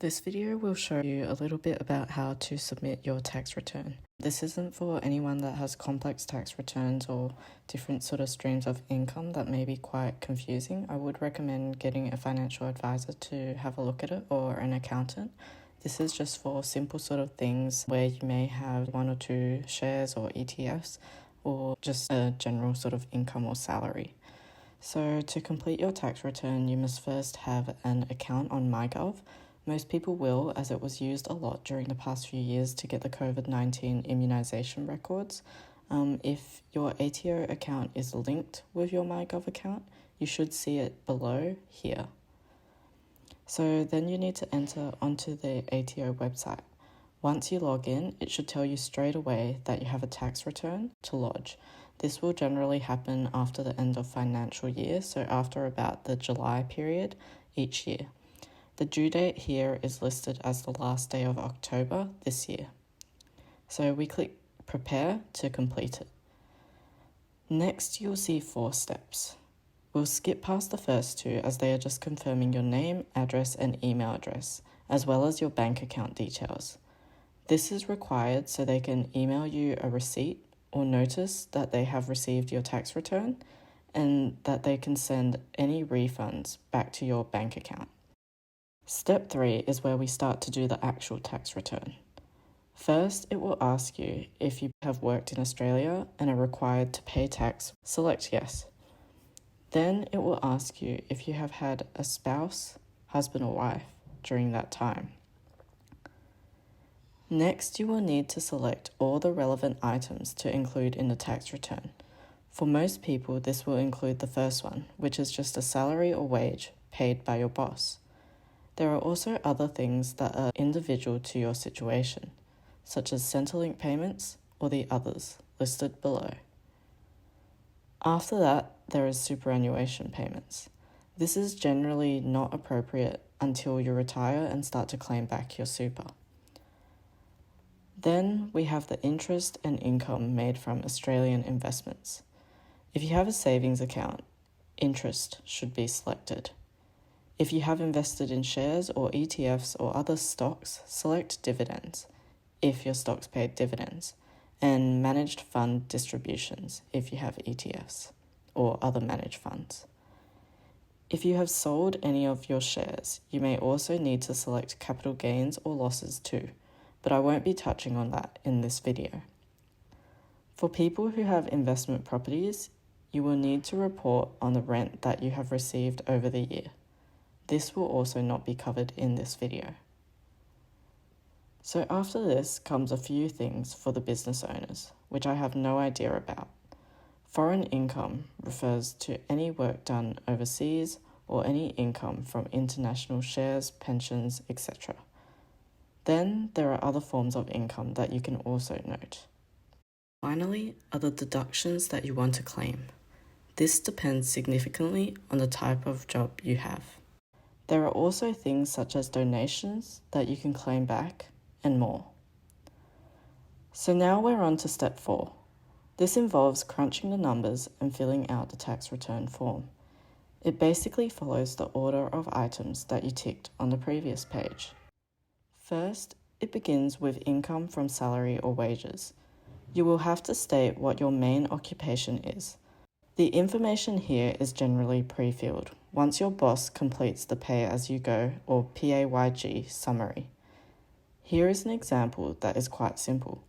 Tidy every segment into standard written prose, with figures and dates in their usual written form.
This video will show you a little bit about how to submit your tax return. This isn't for anyone that has complex tax returns or different sort of streams of income that may be quite confusing. I would recommend getting a financial advisor to have a look at it, or an accountant. This is just for simple sort of things where you may have 1 or 2 shares or ETFs, or just a general sort of income or salary. So to complete your tax return, you must first have an account on MyGov. Most people will, as it was used a lot during the past few years to get the COVID-19 immunization records. If your ATO account is linked with your MyGov account, you should see it below here. So then you need to enter onto the ATO website. Once you log in, it should tell you straight away that you have a tax return to lodge. This will generally happen after the end of financial year, so after about the July period each year. The due date here is listed as the last day of October this year. So we click prepare to complete it. Next, you'll see 4 steps. We'll skip past the first 2 as they are just confirming your name, address, and email address, as well as your bank account details. This is required so they can email you a receipt or notice that they have received your tax return, and that they can send any refunds back to your bank account. Step 3 is where we start to do the actual tax return. First, it will ask you if you have worked in Australia and are required to pay tax. Select yes. Then it will ask you if you have had a spouse, husband or wife during that time. Next, you will need to select all the relevant items to include in the tax return. For most people, this will include the first one, which is just a salary or wage paid by your boss. There are also other things that are individual to your situation, such as Centrelink payments or the others listed below. After that, there is superannuation payments. This is generally not appropriate until you retire and start to claim back your super. Then we have the interest and income made from Australian investments. If you have a savings account, interest should be selected. If you have invested in shares or ETFs or other stocks, select dividends, if your stocks paid dividends, and managed fund distributions, if you have ETFs or other managed funds. If you have sold any of your shares, you may also need to select capital gains or losses too, but I won't be touching on that in this video. For people who have investment properties, you will need to report on the rent that you have received over the year. This will also not be covered in this video. So after this comes a few things for the business owners, which I have no idea about. Foreign income refers to any work done overseas or any income from international shares, pensions, etc. Then there are other forms of income that you can also note. Finally are the deductions that you want to claim. This depends significantly on the type of job you have. There are also things such as donations that you can claim back and more. So now we're on to step 4. This involves crunching the numbers and filling out the tax return form. It basically follows the order of items that you ticked on the previous page. First, it begins with income from salary or wages. You will have to state what your main occupation is. The information here is generally pre-filled once your boss completes the pay-as-you-go or PAYG summary. Here is an example that is quite simple.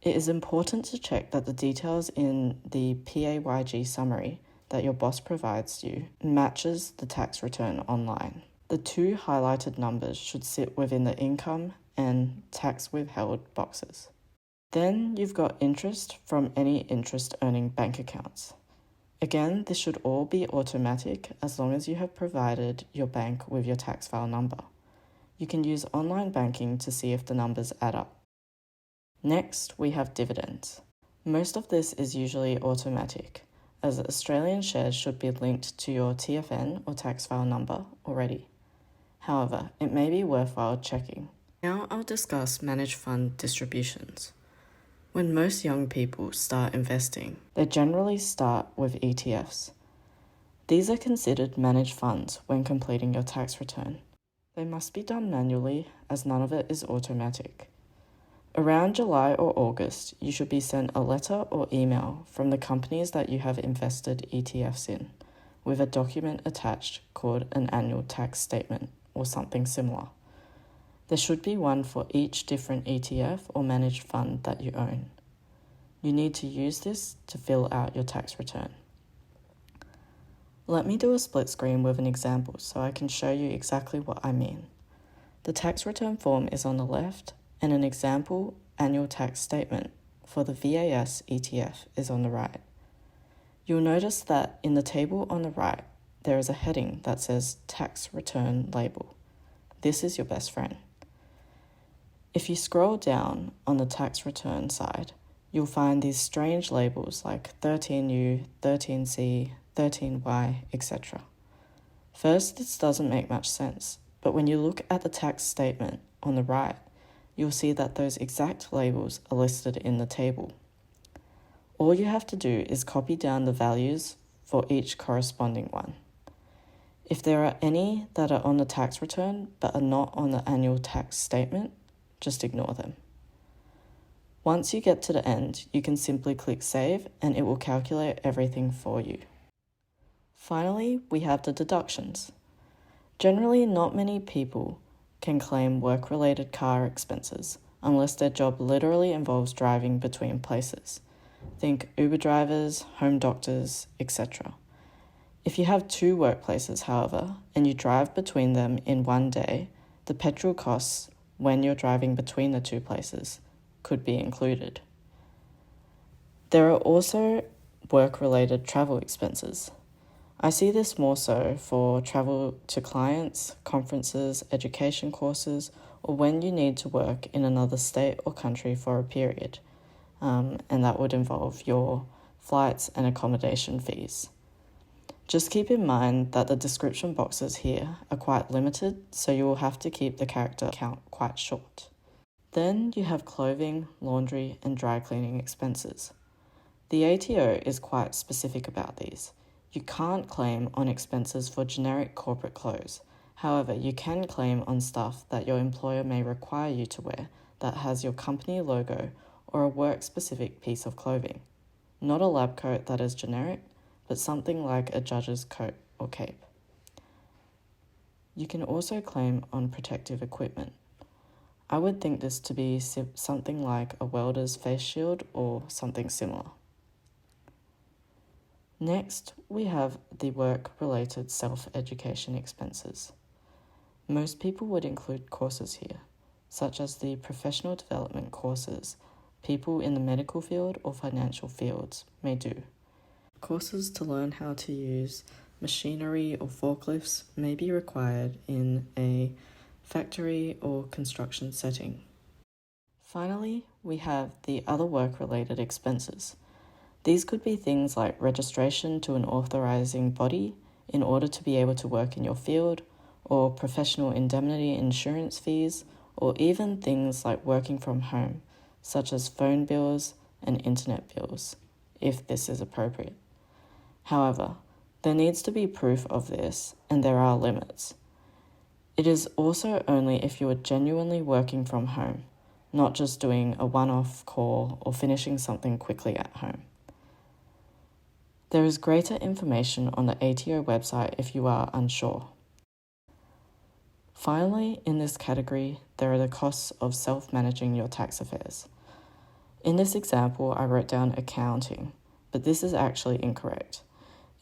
It is important to check that the details in the PAYG summary that your boss provides you matches the tax return online. The 2 highlighted numbers should sit within the income and tax withheld boxes. Then you've got interest from any interest earning bank accounts. Again, this should all be automatic as long as you have provided your bank with your tax file number. You can use online banking to see if the numbers add up. Next, we have dividends. Most of this is usually automatic, as Australian shares should be linked to your TFN or tax file number already. However, it may be worthwhile checking. Now I'll discuss managed fund distributions. When most young people start investing, they generally start with ETFs. These are considered managed funds when completing your tax return. They must be done manually, as none of it is automatic. Around July or August, you should be sent a letter or email from the companies that you have invested ETFs in, with a document attached called an annual tax statement or something similar. There should be one for each different ETF or managed fund that you own. You need to use this to fill out your tax return. Let me do a split screen with an example so I can show you exactly what I mean. The tax return form is on the left, and an example annual tax statement for the VAS ETF is on the right. You'll notice that in the table on the right, there is a heading that says Tax Return Label. This is your best friend. If you scroll down on the tax return side, you'll find these strange labels like 13U, 13C, 13Y, etc. First, this doesn't make much sense, but when you look at the tax statement on the right, you'll see that those exact labels are listed in the table. All you have to do is copy down the values for each corresponding one. If there are any that are on the tax return but are not on the annual tax statement, just ignore them. Once you get to the end, you can simply click Save and it will calculate everything for you. Finally, we have the deductions. Generally, not many people can claim work-related car expenses unless their job literally involves driving between places. Think Uber drivers, home doctors, etc. If you have 2 workplaces, however, and you drive between them in one day, the petrol costs when you're driving between the 2 places could be included. There are also work-related travel expenses. I see this more so for travel to clients, conferences, education courses, or when you need to work in another state or country for a period, and that would involve your flights and accommodation fees. Just keep in mind that the description boxes here are quite limited, so you will have to keep the character count quite short. Then you have clothing, laundry, and dry cleaning expenses. The ATO is quite specific about these. You can't claim on expenses for generic corporate clothes. However, you can claim on stuff that your employer may require you to wear that has your company logo or a work-specific piece of clothing. Not a lab coat that is generic, but something like a judge's coat or cape. You can also claim on protective equipment. I would think this to be something like a welder's face shield or something similar. Next, we have the work-related self-education expenses. Most people would include courses here, such as the professional development courses people in the medical field or financial fields may do. Courses to learn how to use machinery or forklifts may be required in a factory or construction setting. Finally, we have the other work-related expenses. These could be things like registration to an authorizing body in order to be able to work in your field, or professional indemnity insurance fees, or even things like working from home, such as phone bills and internet bills, if this is appropriate. However, there needs to be proof of this, and there are limits. It is also only if you are genuinely working from home, not just doing a one-off call or finishing something quickly at home. There is greater information on the ATO website if you are unsure. Finally, in this category, there are the costs of self-managing your tax affairs. In this example, I wrote down accounting, but this is actually incorrect.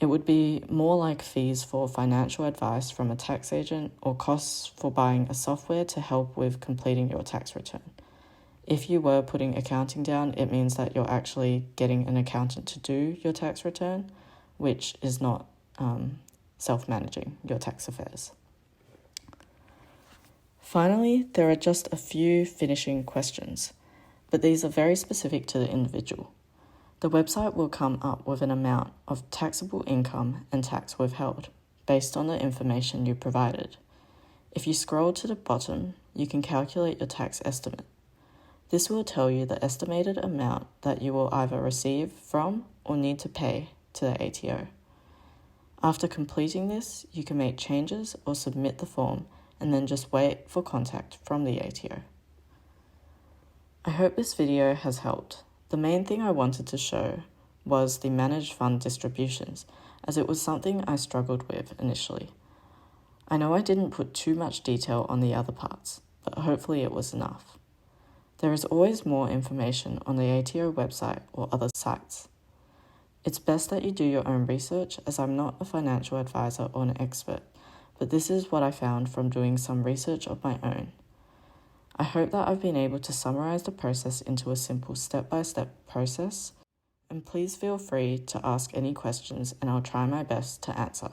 It would be more like fees for financial advice from a tax agent or costs for buying a software to help with completing your tax return. If you were putting accounting down, it means that you're actually getting an accountant to do your tax return, which is not self-managing your tax affairs. Finally, there are just a few finishing questions, but these are very specific to the individual. The website will come up with an amount of taxable income and tax withheld based on the information you provided. If you scroll to the bottom, you can calculate your tax estimate. This will tell you the estimated amount that you will either receive from or need to pay to the ATO. After completing this, you can make changes or submit the form, and then just wait for contact from the ATO. I hope this video has helped. The main thing I wanted to show was the managed fund distributions, as it was something I struggled with initially. I know I didn't put too much detail on the other parts, but hopefully it was enough. There is always more information on the ATO website or other sites. It's best that you do your own research, as I'm not a financial advisor or an expert, but this is what I found from doing some research of my own. I hope that I've been able to summarize the process into a simple step-by-step process, and please feel free to ask any questions and I'll try my best to answer.